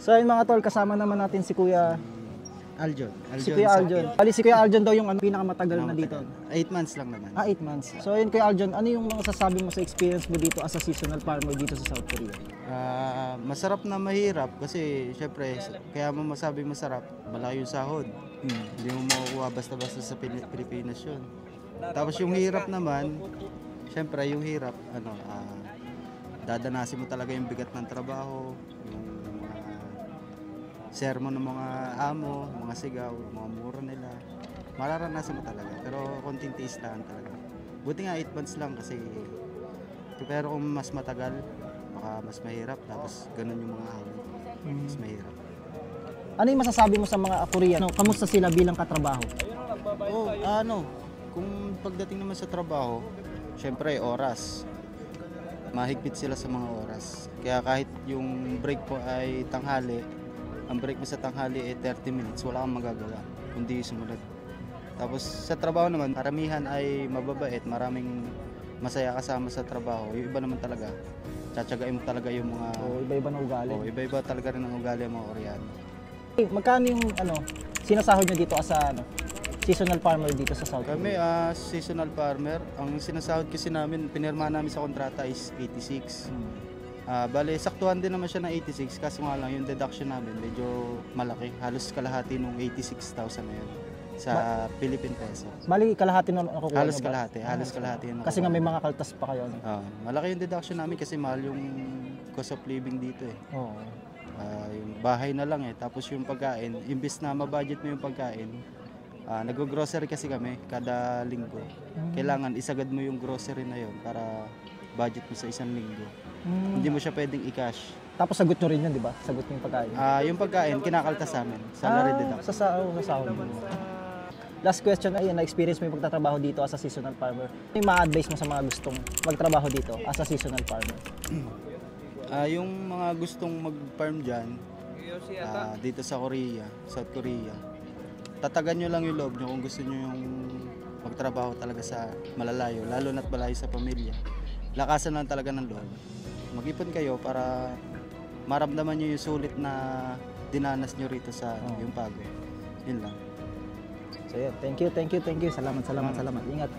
So yun mga tol, kasama naman natin si Kuya Aljon. Si Kuya Aljon. Bali si Kuya Aljon daw yung pinakamatagal na dito. 8 months lang naman. 8 months. So yun Kuya Aljon, ano yung mga sasabi mo sa experience mo dito as a seasonal farmer dito sa South Korea? Masarap na mahirap kasi syempre kaya mo masabing masarap, malaki yung sahod. Hindi mo makukuha basta-basta sa Pilipinas yun. Tapos yung hirap naman, syempre yung hirap, dadanasin mo talaga yung bigat ng trabaho, yung mga sermon ng mga amo, mga sigaw, mga mura nila. Mararanasan mo talaga, pero konting tiis lang talaga. Buti nga 8 months lang kasi, pero kung mas matagal, baka mas mahirap, tapos ganun yung mga amo, mas mahirap. Ano yung masasabi mo sa mga Koreano? Kamusta sila bilang katrabaho? Kung pagdating naman sa trabaho, syempre oras. Mahigpit sila sa mga oras. Kaya kahit yung break po ay tanghali, ang break mo sa tanghali ay 30 minutes, wala kang magagawa, kundi sumunod. Tapos sa trabaho naman, karamihan ay mababait, maraming masaya kasama sa trabaho. Yung iba naman talaga, tsatsagain mo talaga yung mga... iba-iba na ugali. Iba-iba talaga rin ang ugali ng mga Koreano. Magkano yung sinasahod nyo dito as a seasonal farmer dito sa South Korea? Kami seasonal farmer, ang sinasahod kasi namin, pinirma namin sa kontrata is 86. Bale, saktuhan din naman siya ng 86, kaso nga lang yung deduction namin medyo malaki, halos kalahati nung 86,000 na yun sa Philippine peso. Bali, kalahati na nakukuha Halos nyo ba? kalahati yun. Kasi nga may mga kaltas pa kayo. Malaki yung deduction namin kasi mahal yung cost of living dito eh. Oo. Yung bahay na lang eh, tapos yung pagkain, imbis na mabudget mo yung pagkain, nag-grocery kasi kami kada linggo. Kailangan isagad mo yung grocery na yon para budget mo sa isang linggo. Hindi mo siya pwedeng i-cash. Tapos sagot nyo rin yun, di ba? Sagot nyo yung pagkain. Yung pagkain, kinakaltas sa amin. Salary deduction. Sa sahod mo. Last question, na-experience mo yung pagtatrabaho dito as a seasonal farmer. Ano yung ma-advise mo sa mga gustong magtrabaho dito as a seasonal farmer? Yung mga gustong mag-farm dyan, dito sa Korea, South Korea, tatagan nyo lang yung loob nyo kung gusto nyo yung magtrabaho talaga sa malalayo, lalo na't malayo sa pamilya. Lakasan lang talaga ng loob. Mag-ipon kayo para maramdaman nyo yung sulit na dinanas nyo rito sa yung pagod. Yun lang. So yeah, thank you. Salamat. Ingat.